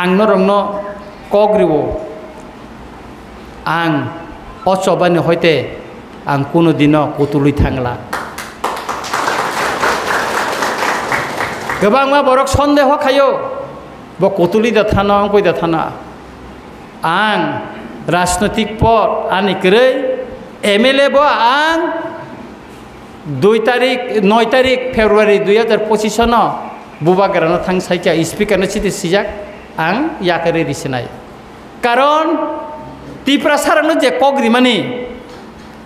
आंनो रंनो कग्रिवो आं अचबानि हयते आं कोनो दिनो कुतुलि थांला गोबां मा बरक सन्देह खायो ब कुतुलि दा थाना आं कइदा थाना आं राजनैतिक पद आनि करै एमएलए बो आं 9 तारिख फेब्रुवारी 2025 न बुबागरानो थां साइका स्पिकारनो सिथि सिजाक आं याकरे रिसनाय कारण तिप्रासारनो जे कग्रिमानि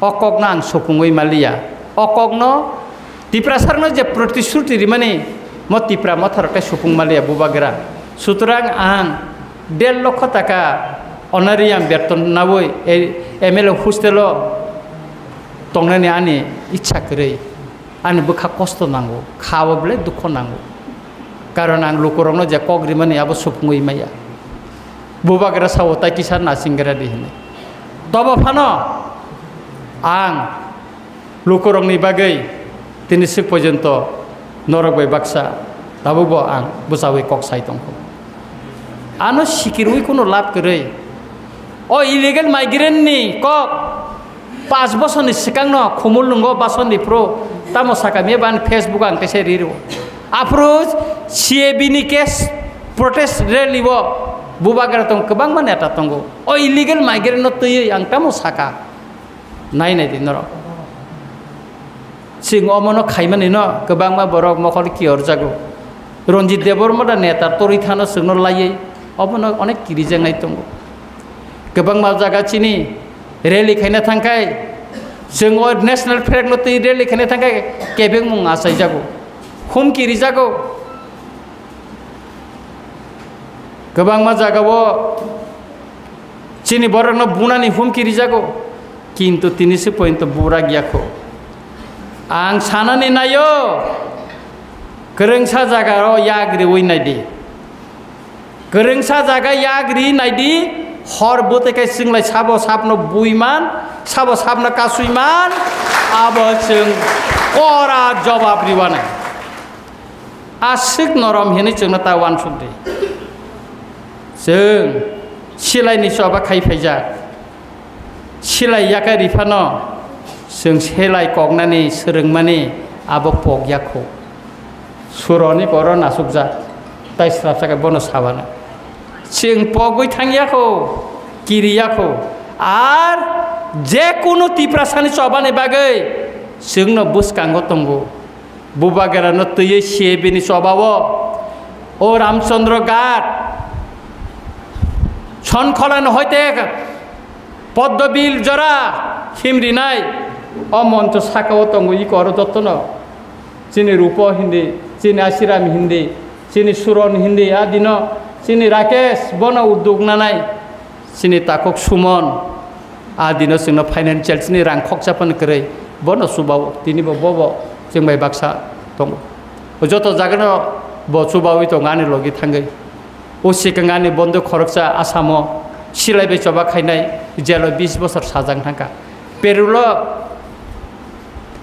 अकगनो आं सफुङै मालिया अकगनो तिप्रासारनो जे प्रतिश्रुति रिमानि म तिप्रा मथरटे सफुं मालिया बुबागरा सुतरां आं 1.5 लाख टाका अनारि आं बेतन नावै एमएलए हस्टेलो तंनानै आनि इच्छा करै आनि बोखा कष्ट नांगौ खावब्ले दुख नांगौ कारण आं लुकरंनो जे कग्रिमानि आबो सफुङै माया बुबागरा सावता किसान नासिंगरा दिहने तब फानो आं लुकरंनि बागै दिनैसिम पर्यन्त नरगबाय बाक्सा दाबो आं बुजावै कक साइतंखौ आनो सिकिरुइ कोनो लाभ करै ओ इलिगेल माइग्रेन्टनि कक 5 बोसोरनि सिगांनो खमुल नंगौ बासननिफ्रो तामो साकामे बान फेसबुक आं तेसे रिरो आप्रोच सीएबीनि केस प्रोटेस्ट रेलिबो बुबागरा तंग गोबां माने नेता तंगो ओ इलिगेल माइग्रेन्ट तयै आं तामो साका नायनाय दिनर सिंह अमनो खाइमानि न गोबां मा बरक मखल कियर जागो रंजित देबरमदा नेता तरि थानो सोंनो लायै अमनो अनेक किरिजेंनाय तंगो गोबां मा जागाचिनि रेली खायना थांखाय जोङो नेशनल फ्लैग नतै रेली खायना थांखाय केबें मुं आसाय जागो हुमकिरि जागो गोबां मा जागावो चिनि बरनो बुनानि हुमकिरि जागो किन्तु तिनिसो पॉइंट बुरा गियाखौ आं सानानै नायो गोरोंसा जागारो याग्रि वइनायदि गोरोंसा जागा याग्रि नायदि हर बोतेखाय सिंलाय साबो साबनो बुइमान साबो साबनो कासुइमान आबो जों करा जवाब रिवानाय आसिक नरम हेनि जोंना ता वान सुदि जों सिलायनि सबा खायफायजा सिलाय याका रिफानो जों सेलाय कगनानि सोरोंमानि आबो पगयाखौ सुरनि बर नासुकजा ताइस्राबसाका बनो साबानो जों पगै थांयाखौ किरियाखौ आर जे कोनो तिप्रासानि सबानि बागै जोंनो बुसकांगो तंगो बुबागरानो तयै सेबिनि सबावो ओ रामचंद्र गाट छनखलान हयते पद्मबिल जरा हिमरिनाय अमंत साकाओ तंगो इ कर दत्तन चिनि रूप हिंदी चिनि आशिराम हिंदी चिनि सुरन हिंदी आदिनो चिनि राकेश बन उद्योग नानाय चिनि ताकक सुमन आदिनो जोंनो फाइनान्सियल चिनि रां खकसापन करै बन सुबाव तिनिबो बबो जों बाय बाक्सा दं जत जागनो ब सुबावै दं आनि लगी थांगै ओ सिगांनि बन्द खरकसा आसामो सिलायबाय जबा खायनाय जेल 20 बोसोर साजां थांका पेरुलो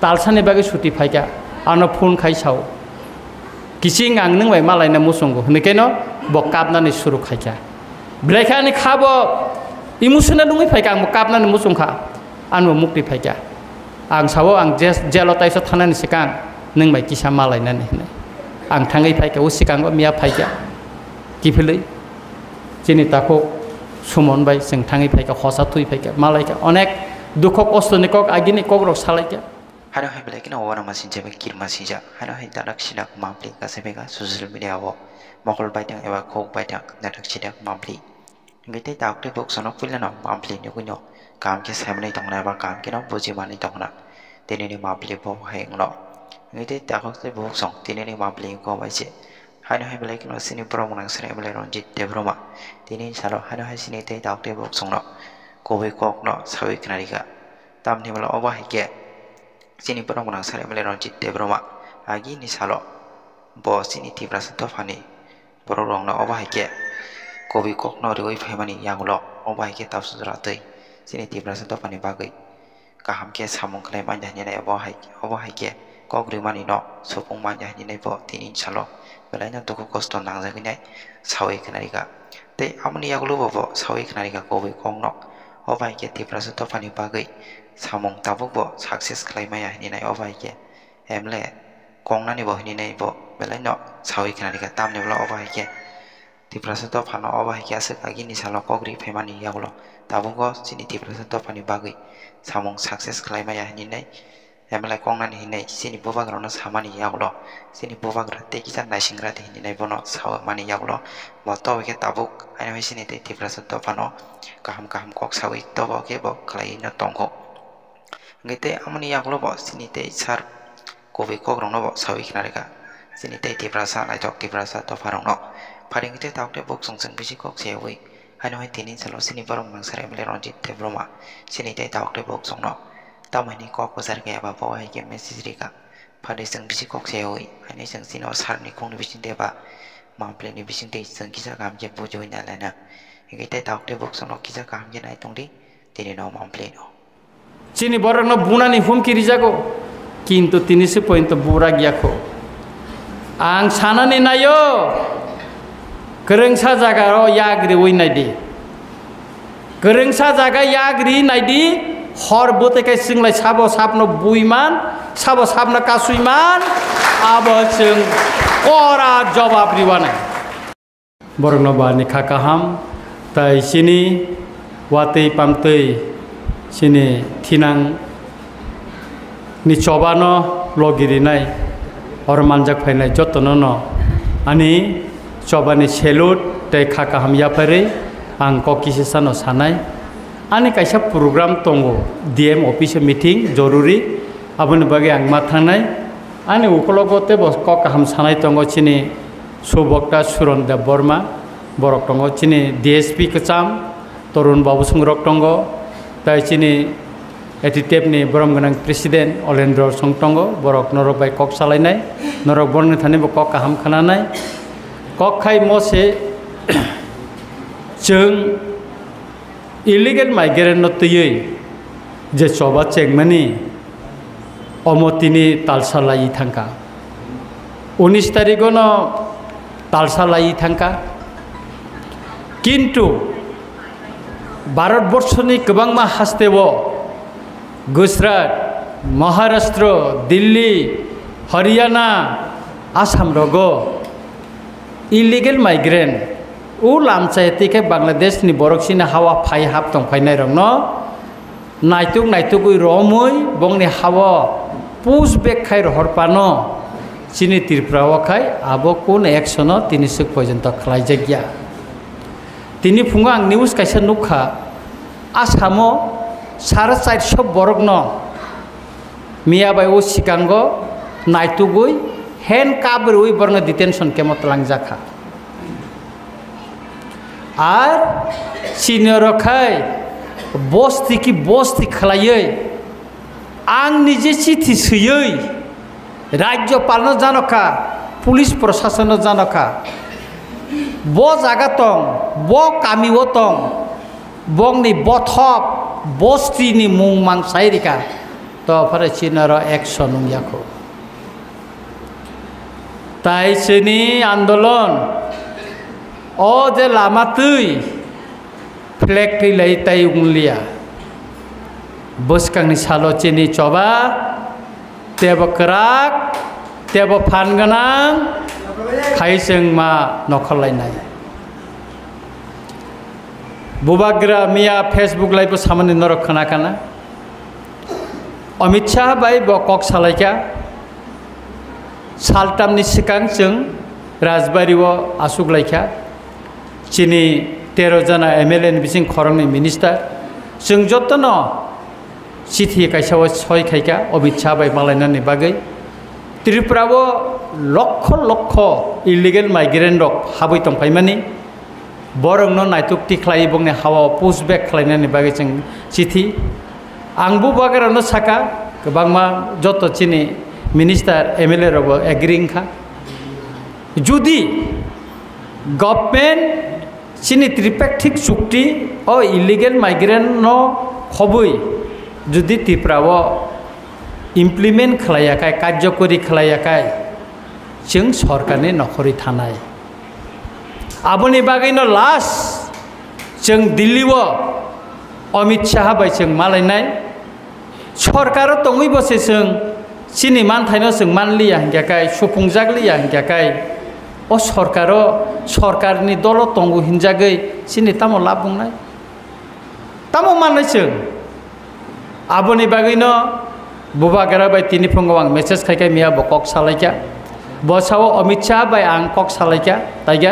तालसानि बागै सुति फायका आनो फोन खायसाव किसिं आं नोंबाय मालायना मुसंगो हनेकेनो ब काबनानि सुरु खायका ब्लेखानि खाबो इमोशनल नङै फायका आं काबनानि मुसंखा आनो मुक्ति फायका आं सावो आं जेल ताइस थानानि सिगां नोंबाय किसा मालायनानि होनाय आं थाङै फायका उ सिगांबो मिया फायका किफिलै जिनि ताखौ सुमन बाय जों थाङै फायका हसा थुइ फायका मालायका अनेक दुख कष्टनि कक आगिनि कक रक सालायका Hano hai bela kina wana masin jebe kirma sija. Hano hai tarak sidak mabli kasebega social media wo. Mokol baitang eba kok baitang natak sidak mabli. Ngite takte bok sono filano mabli ni kunyo. Kam ke samne tongna ba kam ke no boji mani tongna. Tini ni mabli bo hai nglo. Ngite takte bok song tini ni mabli ko baise. Hano hai bela kina sini pro munang sene bela ronjit debroma. Tini salo hano hai sini te takte bok song no. Kowe kok no sawi knarika. Tam ni bela oba hai ke. Sini pernah menang sare mele ronjit debroma agi ni salo bo sini tibra santo fani borong na obah ke kobi kok no roi famani yang lo obah ke tap sudra tei sini tibra santo fani bagai kaham ke samung klai manja nyane obah ke kok rimani no sopung manja ni nai bo tinin salo belai na tuku kosto nang jagi nai sawi kenari ka te amni yakulu bo sawi kenari ka kowe kong no obai ke tiprasa to pani bagai samong tabuk bo success klai maya ni nai obai ke emle kong nani bo ni nai bo belai no sawi kenari ka tam ne bla obai ke tiprasa to pano obai ke asik agi ni salo kok ri phemani yakulo tabuk go sini tiprasa to pani bagai samong success klai maya ni nai emle kong nani ni nai sini boba grono samani yakulo sini boba grate kisan nai singra te ni nai bono sawa mani yakulo bo to ke tabuk ai sini te tiprasa to pano kaham kok sawi to bo ke bo klai na tongko ngite amani yaklo bo sini te sar kowe kok rong no bo sawi knare ka sini te tiprasa nai tok tiprasa to farong no pharing ngite tak te bok song bisi kok sewi haino hai tinin salo sini barong mang sare mele ronjit te broma sini te tak te bok song no tamani kok besar ke ba bo hai ke message rika phade sing bisi kok sewi haino sing sino sar ni kong ni bisin te ba ma ple ni bisin te sing kisa kam ke bu joi na la na ngite tak te bok song no kisa kam ke nai tong di tini no ma ple no Sini borang no buna ni hum kiri jago, kintu tini se point to bura giako. Ang sana ni nayo, kereng sa jaga ro yagri woi naidi. Kereng sa jaga yagri naidi, hor bote kai sing lai sabo no buiman, sabo no kasuiman, abo sing ora jawab riwana. Borang no bani kakaham, tai sini wate pamtei. Sini tinang ni coba no logiri nai orang manjak painai joto no ani coba ni selut te kakak ham ya pare angko kisi sano sanai ani kaisa program tongo DM office meeting joruri abun bagi ang mathang nai ani ukologote bos kok ham sanai tongo sini subokta suronda Burma borok tongo sini DSP kecam torun babu sungrok tongo tai sini etitep ni borom ganang presiden Olendro Songtongo borok norok bai kok salai nai norok borne thani bo kok kaham khana nai kok khai mo se jeng illegal migrant no tuyei je choba chengmani omotini talsalai thangka 19 tarikh no talsalai thangka kintu भारतवर्षनि गोबांमा हास्तेबो गुजरात महाराष्ट्र दिल्ली हरियाणा आसाम रगो illegal migrant उ लामचायति के बांग्लादेश नि बरकसिना हावा phi हाब दं फाइनाय रंग न नायतुक रमुय बंगनि हावा पुस बेक खाय हरपानो चिनि तिरप्रावा खाय आबो कोन एक्शन तिनि सुक पर्यन्त खलाय जागिया Tini funga ang news kaisa nukha asamo 450 borok no miya bai o sikango naitugui hen kabrui borna detention kemot langjaka ar senior khai bosti khlaयै ang nije chithi suyei राज्यपाल no janaka police प्रशासन no janaka bo jaga tong bo kami wo tong bong ni bothop bosti ni mung mang sairika to phare chinaro action yako tai sini andolon o je lama tui flag ti lai tai unglia boskang ni salo chini coba tebo kerak tebo phanganang खाइसं मा नखलायनाय बुबाग्रा मिया Facebook live सामान्य नरक खनाखाना Amit Shah bye बकक सालायका सालटामनि सिगां जों राजबारियाव आसुगलायका चिनि 13 जना MLA नि बिसिं खरंनि minister जों जतन चिठी कायसाव सय खायका अमित शाह बाय मालायनानि बागै त्रिपुराव लक्ष इलिगेल माइग्रेंट रक हाबै तंफायमानि borong no naituk tiklai bong ne hawa pushback khlainani bagi जों चिठी आंबो Bagra no saka गोबांमा joto chini minister MLA robo agreeing kha judi government chini tripartite chukti o illegal migrant no khobui judi tiprawo implement खालायाखै कार्यकरी खालायाखै जों सरकारनि नखरै थानाय आबोनि बागैनो लास्ट जों दिल्लीआव अमित शाह बाय जों मालायनाय सरकार तङै बसे जों सिनि मानथायनो जों मानलिया हिंगाखै सुफुंजागलिया हिंगाखै अ सरकारनि दल तंगु हिंजागै सिनि तामो लाब बुंनाय तामो माननाय जों आबोनि बागैनो बुबा गेरा बाय तिनि फुङाव आं मेसेज खायखाय मिया बकक सालायखा बसाव अमित शाह बाय आं कक सालायखा ताइगा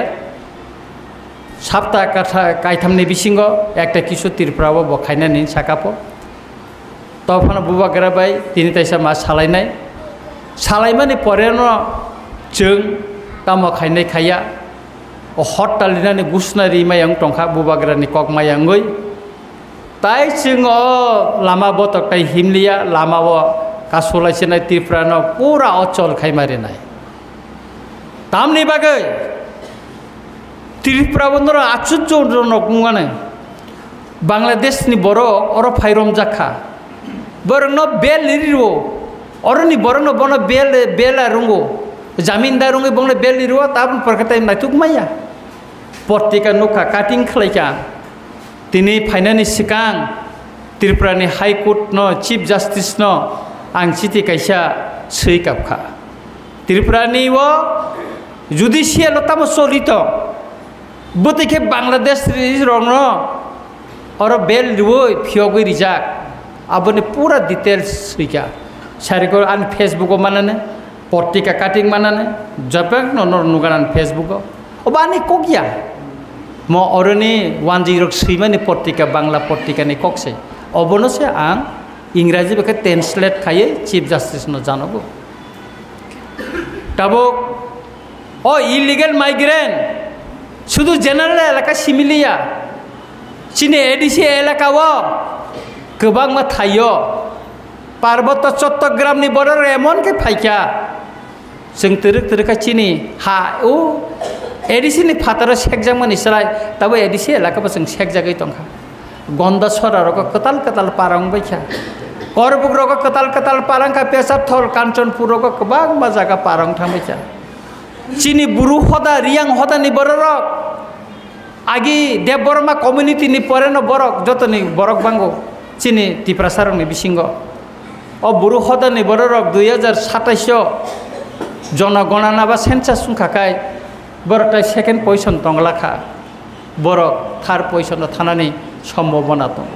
सप्ताह कथा कायथामनि बिसिंगो एकटा किशु तिरफ्राव बखायनानै साकापो तफान बुबा गेरा बाय तिनि ताइसा मा सालायनाय सालायमानि परेनो जों तामो खायनाय खाया हट्टालिनानै गुसनारि मायां टंखा बुबा गेरानि कक मायांगै ताई जोङो लामा बतक ताई हिमलिया लामाव कासुलायसिनाय तिरफ्रानो पुरा अचल खायमारिनाय तामनि बागै त्रिपुराबंधर आश्चर्यजनक मुङानो बांलादेशनि बर' अर फायरम जाखा बरंनो बेल लिरिरो अरनि बरंनो बनो बेला रुंगो जामिनदार रुंगो बंनो बेल लिरो ताबन परखताय नायथुक माया पत्रिका नुखा काटिं खलायका तिनि फाइनानि सिगां त्रिपुरानि हाई कोर्ट नो चीफ जस्टिस नो आं चिठी कायसा सै कापखा त्रिपुरानि वो जुडिशियल तामो सलितो बतिखे बांलादेश रंनो और बेल रुई फियोगै रिजाक आबोनि पूरा डिटेल्स सैका सारिको आन फेसबुक मानाने पत्रिका काटिं मानाने जपेक ननर नुगान फेसबुक अबानि कोकिया म अरनि 106 पत्रिका बांला पत्रिका नि कक्से अबनोसे आं इंराजी बेखे ट्रांसलेट खायै चीफ जस्टिस न जानगो तबो ओ इलीगल माइग्रेंट शुधु जेनारेल एलाका सिमिलिया चिनि एडिसी एलाकाव गोबां मा थायो पार्वत चट्टग्रामनि बरर एमन के फायका जों तरका चिनि हा ओ एडिसी फातार सेकजांमोन इसराय तब एडिसी एलाकाबो जों सेकजागै दंखा गन्दासरारक कताल कताल पारं बैखा करबुग्रक कताल कताल पारंखा पेशाब थल कांचनपुरक गोबां मा जागा पारं थांबैखा चिनी बुरु हदा रियां हदानि बररक आगि देवबर्मा कम्युनिटी नि परेनो बरक जतनि बरक बांगो चिनी तिप्रासारनि बिसिंगो ओ बुरु हदानि बररक 2027 जनगणना बा सेन्सास सुंखाखाय बरकटाय सेकेंड पोजिशन दंलाखा बरक थार्ड पोजिशन थानानै सम्भावना दं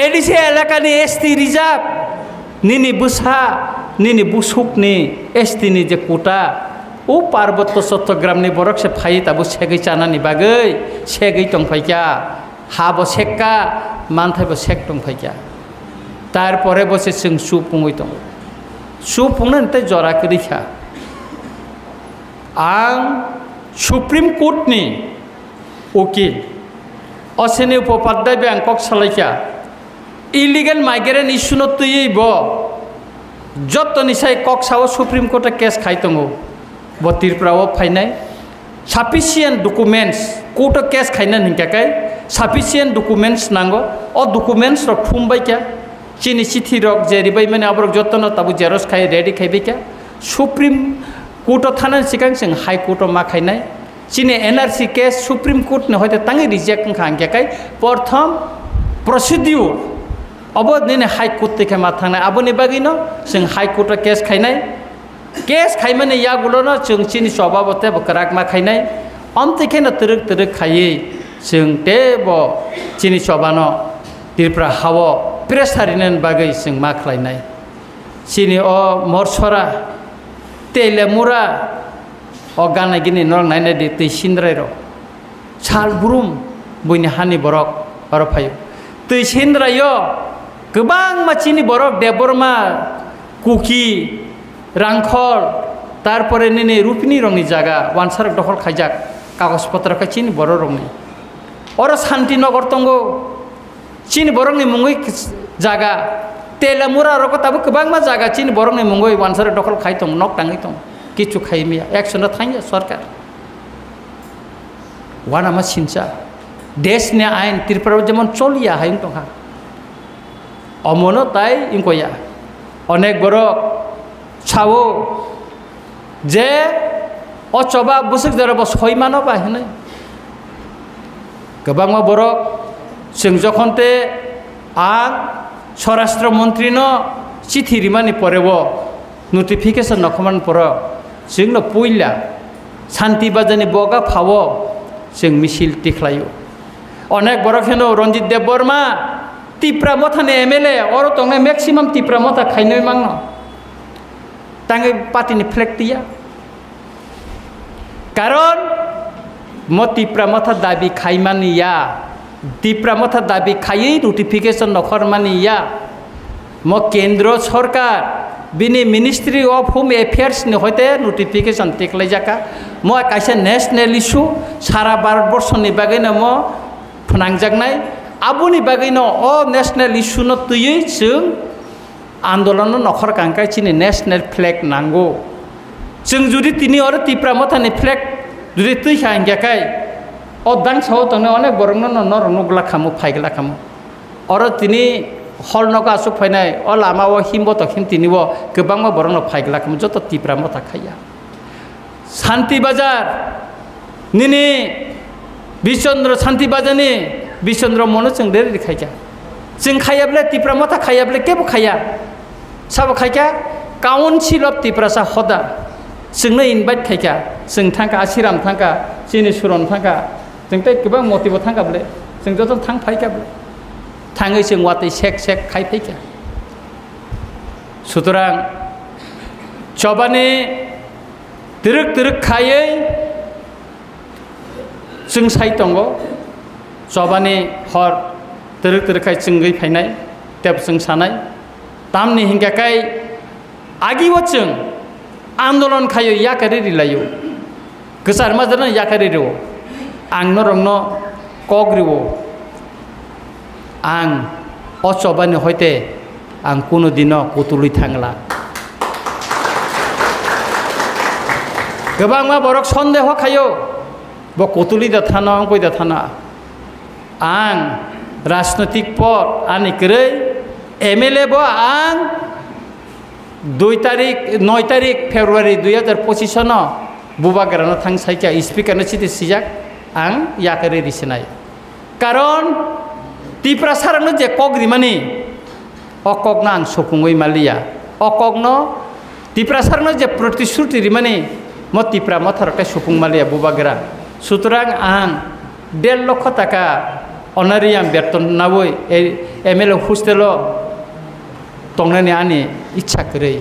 ADC एलाकानि ST reserve निनि Busa निनि बुसुकनि ST नि जे कोटा ओ पार्वत चट्टग्रामनि बरक से फाइ ताबो सेगै चानानि बागै सेगै दंफायका हाबो सेक्का मानथायबो सेक दंफायका तारपरे बसे जों सुपुङै दं सुपुंनो नते जरा करिखा आं सुप्रीम कोर्ट नि उकिल असेनि उपाध्याय बैंकक सालायखा इलीगल माइग्रेंट इश्यू न तुयैब जतनिसाय कक्साव सुप्रीम कोर्ट केस खायतंगो ब त्रिपुराव फायनाय साफिसियेंट डकुमेंट्स कोर्ट केस खायना हिंकाकै साफिसियेंट डकुमेंट्स नांगो अ डकुमेंट्स रक थुमबायका चिनि चिठी रक जेरिबाय माने आबरक जतन ताबु जेरस खाय रेडी खायबायका सुप्रीम कोर्ट थाना सिगां जों हाई कोर्ट मा खायनाय चिनि एनआरसी केस सुप्रीम कोर्ट ने हयतो तांगै रिजेक्ट खांखाकै प्रथम प्रोसिड्यूर अब ने हाई कोर्ट ते मा थांनाय आबोनि बागैनो जों हाई कोर्ट केस खायनाय केस खायमाने यागुलोनो जों चिनि सभाबते बकराक मा खायनाय अमतेखेनो तरक खायै जों तेब चिनि सभानो त्रिपुरा हाव प्रेसारिनन बागै जों मा खालायनाय चिनि अ मरसरा तेलेमुरा अ गानागिनि नर नायनाय दे तै सिन्द्रायरो साल बुरुम बयनि हानि बरक अरफायो तै सिन्द्रायो गोबां मानसिनि बरक देवबर्मा कुकी रांखल तारपरे निने रुपिनी रंनि जागा वानसारक दखल खायजाक कागज पत्र चिनि बर रंनि और शान्तिनगर दंगो चिनि बरंनि मुङै जागा तेलेमुरा रक ताबो गोबां मा जागा चिनि बरंनि मुङै वानसारक दखल खायतं नक ताङै दं किछु खायमिया एक्शन थाङो सरकार वाना मा सिनसा देश ने आइन त्रिपुरा जेमन चलिया हायं दंहा अमनो ताई इंकोया अनेक बरक सावो जे अचबा बुसुक जराबो सयमानो बाहेनो गोबां बरक जों जखनते आं स्वराष्ट्र मंत्री न चिठी रिमानि परेबो नोटिफिकेशन नखमान पर जोंनो पयला शांति बाजारनि बगा फावो जों मिसिल तिख्लायो अनेक बरक हेनो रंजित देव बर्मा तिप्रा मथानि एमएलए और तंगे मैक्सिमाम तिप्रा मथा खाइनो मांनो तांगे पार्टीनि फ्लेग दिया कारण म तिप्रा मथा दाबी खाइमानिया तिप्रा मथा दाबी खायै नोटिफिकेशन नखरमानिया म केंद्र सरकार बिनि मिनिस्ट्री ऑफ होम अफेयर्स नि होते नोटिफिकेशन टेकलाई जाका म काइसे नेशनल इश्यू सारा भारतवर्ष नि बागैनो म फोनांजागनाय आबुनि बागैनो अ नेशनल इश्यू न तुयै जों आंदोलन नखर कांकाय चिनि नेशनल फ्लैग नांगौ जों जुदि तिनि और तिप्रा मथानि फ्लैग जुदि तुय हांगाकाय अ दांसाव तने अनेक बरंनो नरंगला खामु फाइगला खामु और तिनि हल नगा आसु फायनाय अ लामाव हिमबो तखिम तिनिबो गोबां बरंनो फाइगला खामु जत तिप्रा मथा खाया शांति बाजार निनि बिचन्द्र शांति बाजारनि बिचन्द्र मनो जों देर खाया जों खायाब्ला तिप्रा मथा खायाब्ला केबो खाया साबो खाया काउन्सिल अफ तिप्रासा हदा जोंनो इनभाइट खाया जों थांका आसिराम थांका चिनि सुरन थांका जों ते गोबां मटिबो थांकाब्ले जों जत थां फाइकाब्ले थाङै जों वातै सेक सेक खाइ फाइका सुतरां चबानि दिरुक दिरुक खायै जों साइ दङ चबानि हर दिरुक दिरुक खाय जों गै फायनाय तेब जों सानाय तामनि हिंगाखाय आगिबो जों आंदोलन खायो याकारि रिलायो गोसार माजरना याकारि रिवो आंनो रंनो कग्रिवो आं अचबानि होते आं कोनो दिनो कुतुलि थांला गोबां मा बरक सन्देह खायो ब कुतुलि दा थाना अंकय दा थाना आं राजनैतिक पद आनि कै एमएलए बो आं 9 तारिख फेब्रुवारी 2025 न बुबागारानो थां साइका स्पीकारनो चिठी सिजाक आं याकारि रिसिनाय कारण तिप्रा सारनो जे कग्रिमानि अकगना आं सफुङै मालिया अकगनो तिप्रा सारनो जे प्रतिश्रुति रिमानि म तिप्रा मथारके सफुं मालिया बुबागारा सुतरां आं 1.5 लाख टाका अनारियाम बेतन नावै एमएलए हस्टेलो तंनानि आनि इच्छा करै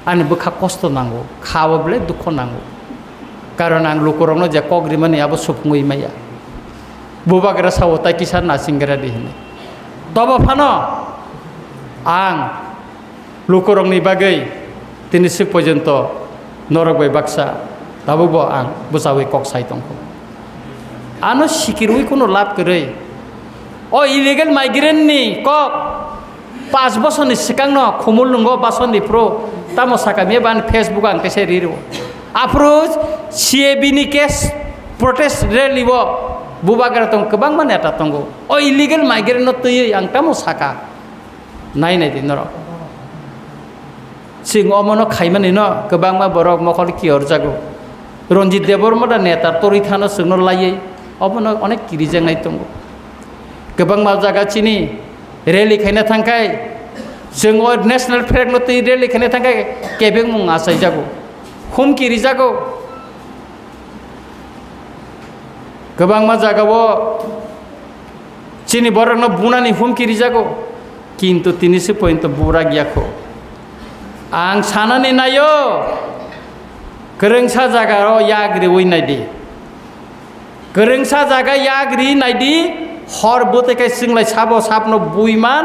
आनि बोखा कष्ट नांगौ खावब्ले दुख नांगौ कारण आं लोकरनो जे कग्रिमानि आबो सफुङै माया बुबागारा सावता किसान नासिंगरा दिहने तब फानो आं लोकरंनि बागै दिनैसो पर्यन्त नरगबाय बाक्सा दाबो आं बुजावै कक्साय दंखौ आनो सिकिरui कोनो लाभ करै अ इलिगेल माइग्रेन्टनि कक 5 बोसोरनि सिगांनो खमुल नंगौ बासननि प्रो तामो साकामे बान फेसबुक आं तेसे रिरो आप्रोच सीएबी नि केस प्रोटेस्ट रेलिबो बुबागारा दं गोबां मानेटा दंगौ अ इलिगेल माइग्रेन्ट तयै आं तामो साका नायनाय दिनर सिं अमनो खाइमानि न गोबां मा बरक मखल कि हरजागौ रंजित देबबर्मा नेता तरि थानो सोंनो लायै अबनो अनेक किरिजेंनाय दंगौ गोबां मा जागाचिनि रेली खायना थांखाय जों नेशनल फ्लैग न तै रेली खायना थांखाय केबें मुं आसाय जागौ हुमकिरि जागौ गोबां मा जागावो चिनि बरक न बुनानि हुमकिरि जागौ किन्तु तिनिसो पॉइंट बुरा गियाखौ आं सानानै नायो गोरोंसा जागारो याग्रिवै नायदि गोरोंसा जागा याग्रि नायदि हर बोतेखाय जोंलाय साबो साबनो बुइमान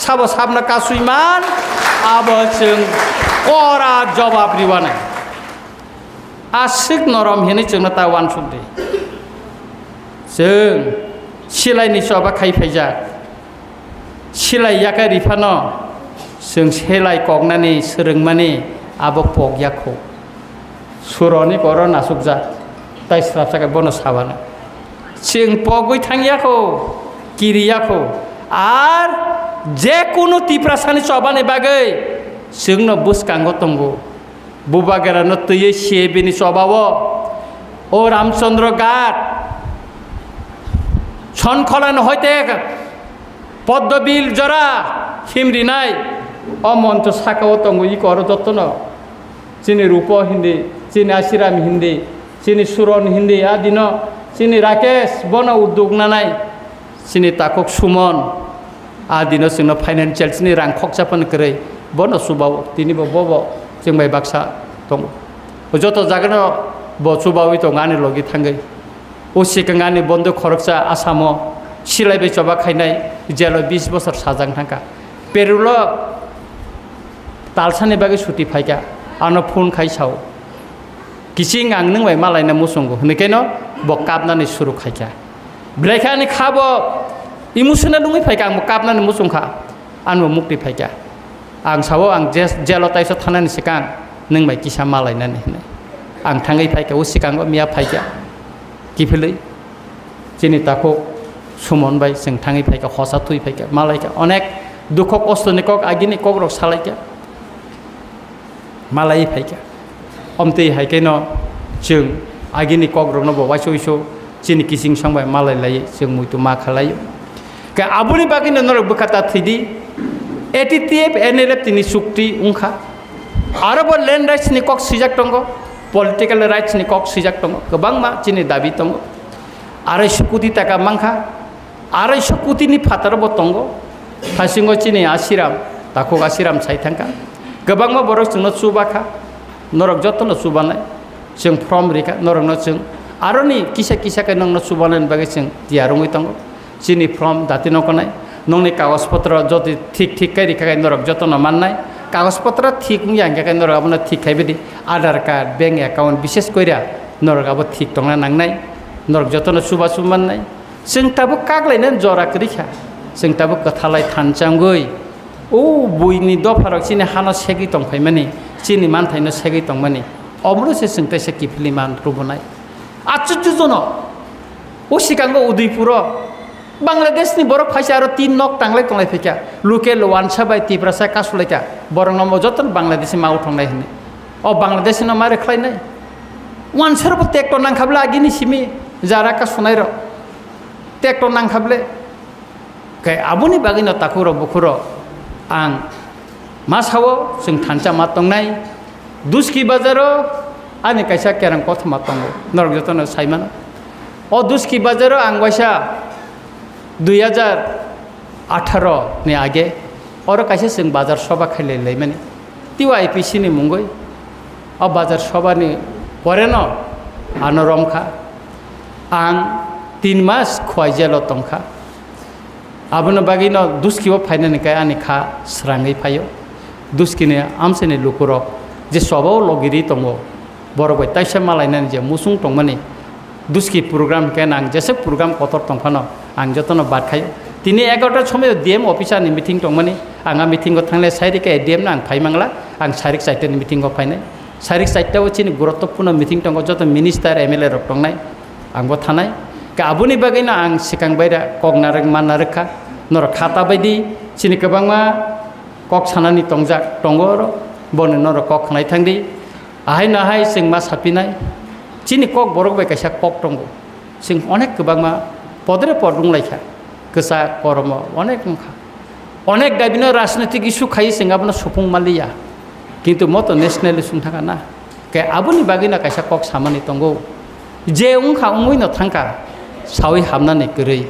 साबो साबनो कासुइमान आबो जों करा जवाब रिवानाय आसिक नरम हेनै जोंनो तावान सुदि जों सिलायनि सबा खायफायजा सिलाय याका रिफानो जों सेलाय कगनानि सोरोंमानि आबो पगयाखौ सुरनि बर नासुकजा ताइस्राब जागा बनो साबानो जों पगै थांयाखौ किरियाखौ आर जे कोनो तिप्रासानि चबानि बागै जोंनो बुसकांगो तंगो बुबागेरानो तुये सेबिनि स्वभावो ओ रामचंद्र घाट छनखलान हयते पद्मबिल जरा हिमरिनाय अमंत साकाओ तंगो इ कर जतन चिनि रूप हिंदी चिनि आशिराम हिंदी चिनि सुरन हिंदी आदिन चिनि राकेश बन उद्योग नानाय चिनि ताकक सुमन आदिन जोंनो फाइनान्सियल चिनि रां खकसापन करे बन सुबाव तिनिबो बबो जों बाय बाक्सा दं जत जागोन ब सुबावि तो गानि लगी थांगै ओ सिगांगानि बन्द खरकसा आसामो सिलायबाय चबा खायनाय जेल 20 बोसोर साजां थांका पेरुल तालसानि बागै सुति फायका आनो फोन खायसाव किसिं आं नों बाय मालायना मुसंगो हनेकेनो ब कापनानि सुरु खायका ब्रेखानि खाबो इमोशनल लुङै फायका आं कापनानि मुसंखा आनो मुक्ति फायका आं सावो आं जेल ताइसो थानानि सिगां नों बाय किसा मालायनानि हने आं थाङै फायका ओ सिगांबो मिया फायका किफिलै जिनि ताको सुमन बाय जों थाङै फायका हसा थुइ फायका मालायका अनेक दुख कष्टनि कक आगिनि कक रक सालायका मालाय फायका अमते हायकेनो जों आगिनि कक रकनो बवाइसो जिनि किसिं संबाय मालाय लायो जों मुइतु मा खालायो के आबुनि बागिनो नर बखाता थैदि एटीटीएफ एनएलएफ तिनि सुक्ति उंखा आरोबो लैंड राइट्स नि कक सिजाक दंगो पलिटिकल राइट्स नि कक सिजाक दंगो गोबां मा जिनि दाबि दंगो 250 कोटी टाका मांखा 250 कोटीनि फातारबो दंगो फासिंगो चिनि आशिराम ताको आशिराम साइथांका गोबां मा बरक जोंनो सुबाखा नरक जतन सुबानाय जों फ्रम रेखा नरकनो जों आरोनि किसा किसाके नंनो सुबानायनि बागै जों दियारङै दंगो जिनि फ्रम दाति नकनाय नंनि कागज पत्र जति ठीक ठीक कै रेखा नरक जतन माननाय कागज पत्र ठीक यांगे नरक आबनो ठीक खायबेदि आधार कार्ड बैंक अकाउंट विशेष कइरा नरक आबो ठीक दंना नांनाय नरक जतन सुबा सुमाननाय जों ताबो कागलायना जरा करिखा जों ताबो कथालाय थानचांगै ओ बुइनि दफारक सिनि हाना सेगि दंफाय माने सिनि मानथायनो सेगि दं माने अमरसे जों तैसे किफिलि मान रुबनाय आचुचु जन ओ सिगांगो उदयपुर बांलादेशनि बरक फाइसा आरो 3 नक टांगलाय तंलाय फैका लुकेल वानसा बाय तिब्रासा कासुलायका बरंग नम जतन बांलादेशि माउ थांनाय हने अ बांलादेशनो मारे खलायनाय वानसारबो टेक्टर नांखाबला आगिनि सिमि जारा कासुनाय र टेक्टर नांखाबले कै आबुनि बागिनो ताकुर बुखुर आं मा सावो जों थानचा मा तंनाय दुस्की बाजारो आनि कैसा केरां कथ मा तंगो नरक जतन साइमान अ दुस्की बाजारो आं वाइसा 2018 नि आगे और कैसे जों बाजार सभा खायलाय माने तिवा आईपीसी नि मुंगै अब बाजार सभा नि परे न आनरमखा आं 3 मास खवाइजेल तंखा आबनो बागिनो दुस्किबो फाइनानि काय आनि खा स्राङै फायो दुस्किने आमसेनि लुकुर जे सबाव लगिरि तंगो बरबाय ताइसा मालायनानि जे मुसुं तंमाने दुस्की प्रोग्राम केन आं जेसे प्रोग्राम कतर तंफानो आं जतन बात खायो तिनि 11टार समय डीएम अफिसारनि मिटिं तंमाने आंहा मिटिंगो थांले साइरिका डीएम ना आं फाइमांला आं सारिक साइटनि मिटिंगो फाइनाय सारिक साइटआव चिनि गुरुत्वपूर्ण मिटिं तंगो जत मिनिस्टार एमएलए रक तंनाय आंबो थानाय का आबुनि बागैनो आं सिगां बायरा कगनारक मानारखा नर खाता बायदि चिनि गोबांमा कक सानानि तंजाक तंगो बनो नर कक खानाय थांदि आहाय नाहाय जों मा सापिनाय चिनि कक बरक बाय कैसा कक तंगो जों अनेक गोबांमा पदरे पद रुंलायखा गोसा करम अनेक मुखा अनेक दाबिनो राजनीतिक इस्यु खायो जों आबनो सुफुं मालिया किन्तु मत नेशनल इस्यु थांका ना के आबुनि बागैनो कैसा कक सामानि तंगो जे उंखा उंगैनो थांका सावै हाबनानै गोरै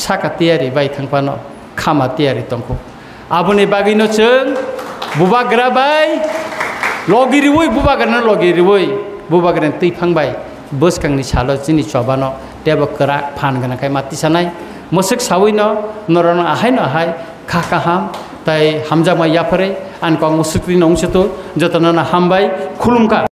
साका तियारि बाय थांफानो खामा तियारि तंखौ आबुनि बागैनो जों बुबाग्रा बाय लगिरिवै बुबाग्रानो लगिरिवै बुबाग्रानो तैफांबाय बोसकांनि सालो जिनि चबानो देबो करा फान गोनाखाय माति सानाय मोसक सावैनो नरन आहायनो आहाय खाखाहाम ताय हामजामा याफरे आनको मुसुक्रि नंसतो जतनना हामबाय खुलुमका।